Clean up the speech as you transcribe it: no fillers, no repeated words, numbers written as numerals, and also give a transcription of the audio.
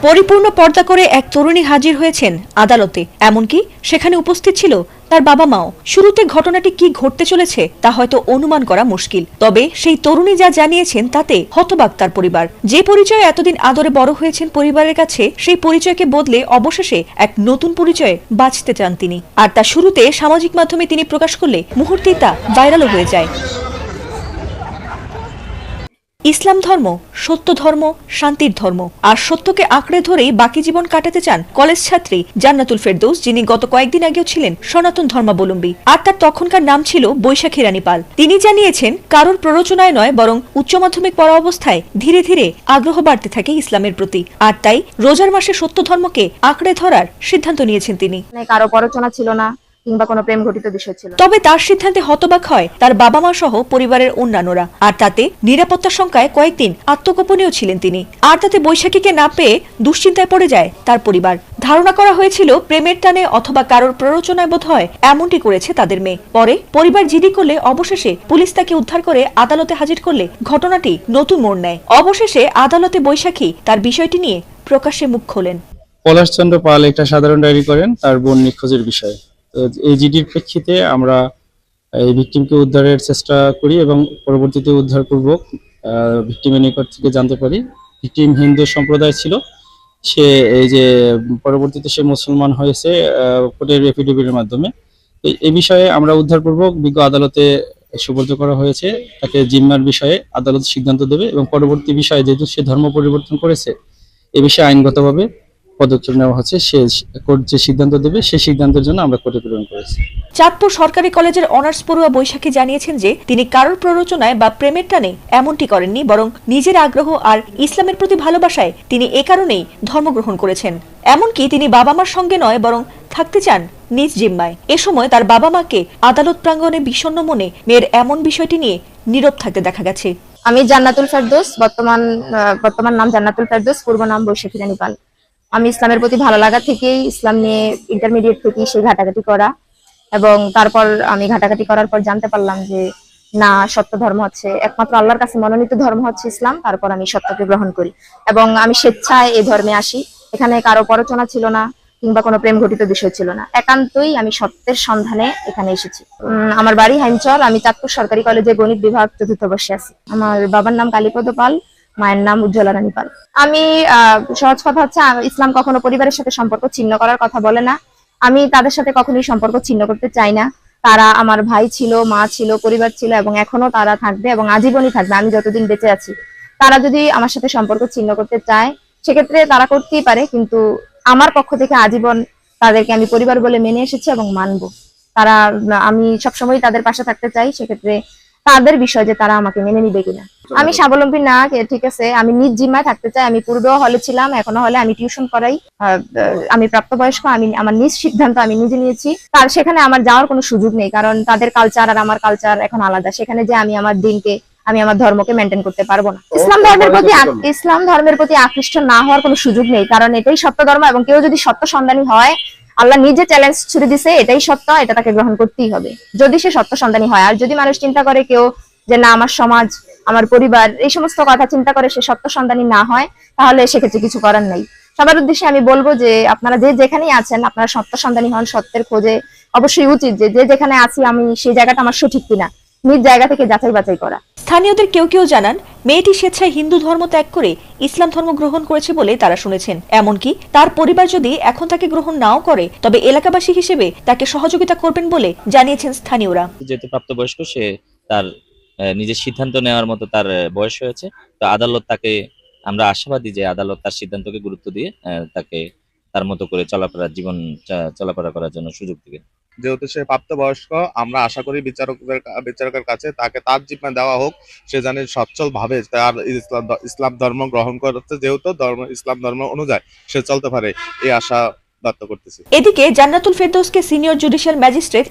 পরিপূর্ণ পর্দা করে এক তরুণী হাজির হয়েছেন আদালতে, এমনকি সেখানে উপস্থিত ছিল তার বাবা মাও। শুরুতে ঘটনাটি কি ঘটতে চলেছে তা হয়তো অনুমান করা মুশকিল, তবে সেই তরুণী যা জানিয়েছেন তাতে হতবাক তার পরিবার। যে পরিচয়ে এতদিন আদরে বড় হয়েছেন পরিবারের কাছে, সেই পরিচয়কে বদলে অবশেষে এক নতুন পরিচয়ে বাঁচতে চান তিনি। আর তা শুরুতে সামাজিক মাধ্যমে তিনি প্রকাশ করলে মুহূর্তেই তা ভাইরালও হয়ে যায়। ইসলাম ধর্ম সত্য ধর্ম, শান্তির ধর্ম, আর সত্যকে আঁকড়ে ধরেই বাকি জীবন কাটাতে চান কলেজ ছাত্রী জান্নাতুল ফেরদৌস, যিনি গত কয়েকদিন আগেও ছিলেন সনাতন ধর্মাবলম্বী। আর তার তখনকার নাম ছিল বৈশাখী রানী পাল। তিনি জানিয়েছেন, কারোর প্ররোচনায় নয়, বরং উচ্চ মাধ্যমিক পড়া অবস্থায় ধীরে ধীরে আগ্রহ বাড়তে থাকে ইসলামের প্রতি, আর তাই রোজার মাসে সত্য ধর্মকে আঁকড়ে ধরার সিদ্ধান্ত নিয়েছেন তিনি। কারো প্ররোচনা ছিল না কিংবা কোনো প্রেম ঘটিত বিষয় ছিল। তবে তার সিদ্ধান্তে হতবাক হয় তার বাবা মা সহ পরিবারের অন্যান্যরা, আর তাতে নিরাপত্তা শঙ্কায় কয়েকদিন আত্মগোপনেও ছিলেন তিনি। আর তাতে বৈশাখীকে না পেয়ে দুশ্চিন্তায় পড়ে যায় তার পরিবার। ধারণা করা হয়েছিল প্রেমের টানে অথবা কারোর প্ররোচনায় বোধ হয় এমনটি করেছে তাদের মেয়ে। পরে পরিবার জিডি করলে অবশেষে পুলিশ তাকে উদ্ধার করে আদালতে হাজির করলে ঘটনাটি নতুন মোড় নেয়। অবশেষে আদালতে বৈশাখী তার বিষয়টি নিয়ে প্রকাশ্যে মুখ খোলেন। পলাশচন্দ্র পাল একটা সাধারণ ডায়েরি করেন তার বোন নিখোঁজের বিষয়ে। এই জিডির প্রেক্ষিতে আমরা এই ভিকটিমকে উদ্ধারের চেষ্টা করি এবং পরবর্তীতে উদ্ধারপূর্বক ভিকটিমের নিকট থেকে জানতে পারি ভিকটিম হিন্দু সম্প্রদায় ছিল। সে এই যে পরবর্তীতে সে মুসলমান হয়েছে কোর্টের এফিডেভিটের মাধ্যমে। এই বিষয়ে আমরা উদ্ধারপূর্বক বিজ্ঞ আদালতে সুপর্দ করা হয়েছে। তাকে জিম্মার বিষয়ে আদালত সিদ্ধান্ত দেবে এবং পরবর্তী বিষয়ে যেহেতু সে ধর্ম পরিবর্তন করেছে এ বিষয়ে আইনগতভাবে পদক্ষেপ নেওয়া হচ্ছে। সে কোর্ট যে সিদ্ধান্ত দেবে সেই সিদ্ধান্তের জন্য আমরা কোর্টে প্রেরণ করেছি। চাঁদপুর সরকারি কলেজের অনার্স পড়ুয়া বৈশাখী জানিয়েছেন যে তিনি কারোর প্ররোচনায় বা প্রেমের টানে এমনটি করেননি, বরং নিজের আগ্রহ আর ইসলামের প্রতি ভালোবাসায় তিনি এ কারণেই ধর্ম গ্রহণ করেছেন। এমনকি তিনি বাবা মার সঙ্গে নয়, বরং থাকতে চান নিজ জিম্মায়। এ সময় তার বাবা মাকে আদালত প্রাঙ্গণে বিষণ্ণ মনে মেয়ের এমন বিষয়টি নিয়ে নীরব থাকতে দেখা গেছে। আমি জান্নাতুল ফেরদৌস, বর্তমান নাম জান্নাতুল ফেরদৌস, পূর্ব নাম বৈশাখী রানী পাল। আমি ইসলামের প্রতি ভালো লাগা থেকেই ইসলাম নিয়ে ইন্টারমিডিয়েট থেকেই সেই ঘাটাঘাটি করা, এবং তারপর আমি ঘাটাঘাটি করার পর জানতে পারলাম যে না, সত্য ধর্ম হচ্ছে একমাত্র আল্লাহর কাছে মনোনীত ধর্ম হচ্ছে ইসলাম। তারপর আমি সত্যকে গ্রহণ করি এবং আমি স্বেচ্ছায় এই ধর্মে আসি। এখানে কারো প্ররোচনা ছিল না কিংবা কোনো প্রেম ঘটিত বিষয় ছিল না, একান্তই আমি সত্যের সন্ধানে এখানে এসেছি। আমার বাড়ি হাইমচর, আমি চাঁদপুর সরকারি কলেজে গণিত বিভাগ ৪র্থ বর্ষে আছি। আমার বাবার নাম কালীপদ পাল, মায়ের নাম উজ্জ্বলা রানী পাল। আমি সহজ কথা হচ্ছে, ইসলাম কখনো পরিবারের সাথে সম্পর্ক ছিন্ন করার কথা বলে না। আমি তাদের সাথে কখনোই সম্পর্ক ছিন্ন করতে চাই না। তারা আমার ভাই ছিল, মা ছিল, পরিবার ছিল, এবং এখনো তারা থাকবে এবং আজীবনই থাকবে আমি যতদিন বেঁচে আছি। তারা যদি আমার সাথে সম্পর্ক ছিন্ন করতে চায় সেক্ষেত্রে তারা করতেই পারে, কিন্তু আমার পক্ষ থেকে আজীবন তাদেরকে আমি পরিবার বলে মেনে এসেছি এবং মানবো। আমি সবসময় তাদের পাশে থাকতে চাই, সেক্ষেত্রে তাদের বিষয় যে তারা আমাকে মেনে নিবে কিনা। আমি স্বাবলম্বী না, ঠিক আছে, আমি নিজ জিম্মায় থাকতে চাই। আমি পূর্বেও হলে ছিলাম, এখনো হলে আমি টিউশন করাই। আমি প্রাপ্তবয়স্ক, আমি আমার নিজ সিদ্ধান্ত আমি নিজে নিয়েছি। তার সেখানে আমার যাওয়ার কোনো সুযোগ নেই, কারণ তাদের কালচার আর আমার কালচার এখন আলাদা। সেখানে যে আমি আমার দিনকে, আমি আমার ধর্মকে মেনটেন করতে পারবো না। ইসলাম ধর্মের প্রতি আকৃষ্ট না হওয়ার কোনো সুযোগ নেই, কারণ এটাই সত্য ধর্ম। এবং কেউ যদি সত্য সন্ধানী হয়, আল্লাহ নিজে চ্যালেঞ্জ ছুড়ে দিছে, এটাই সত্য, এটা তাকে গ্রহণ করতেই হবে যদি সে সত্য সন্ধানী হয়। আর যদি মানুষ চিন্তা করে কেউ যে না, আমার সমাজ, আমার পরিবার, এই সমস্ত কথা চিন্তা করে সে সত্য সন্ধানী না হয়, তাহলে সেক্ষেত্রে কিছু করার নেই। সবার উদ্দেশ্যে আমি বলবো যে আপনারা যে যেখানেই আছেন, আপনারা সত্য সন্ধানী হন। সত্যের খোঁজে অবশ্যই উচিত যে যেখানে আছি আমি সেই জায়গাটা আমার সঠিক কিনা নিজ জায়গা থেকে যাচাই বাছাই করা। স্থানীয়দের কেউ কেউ জানান, মেয়েটি স্বেচ্ছায় হিন্দু ধর্ম ত্যাগ করে ইসলাম ধর্ম গ্রহণ করেছে বলে তারা শুনেছেন। এমনকি তার পরিবার যদি এখন তাকে গ্রহণ নাও করে, তবে এলাকাবাসী হিসেবে তাকে সহযোগিতা করবেন বলে জানিয়েছেন স্থানীয়রা। যেহেতু প্রাপ্তবয়স্ক, সে তার নিজের সিদ্ধান্ত নেওয়ার মতো তার বয়স হয়েছে, তো আদালত তাকে, আমরা আশাবাদী যে আদালত তার সিদ্ধান্তকে গুরুত্ব দিয়ে তাকে তার মতো করে জীবন চলাফেরা করার জন্য সুযোগ দিবে। যেহেতু সে প্রাপ্তবয়স্ক, আমরা আশা করি বিচারকের কাছে তাকে তার জিম্মা দেওয়া হোক। সে জানে সচ্ছল ভাবে তার ইসলাম ধর্ম গ্রহণ করতে, যেহেতু ইসলাম ধর্ম অনুযায়ী সে চলতে পারে, এই আশা ব্যক্ত করতেছি। এদিকে জান্নাতুল ফেরদৌসকে সিনিয়র জুডিশিয়াল ম্যাজিস্ট্রেট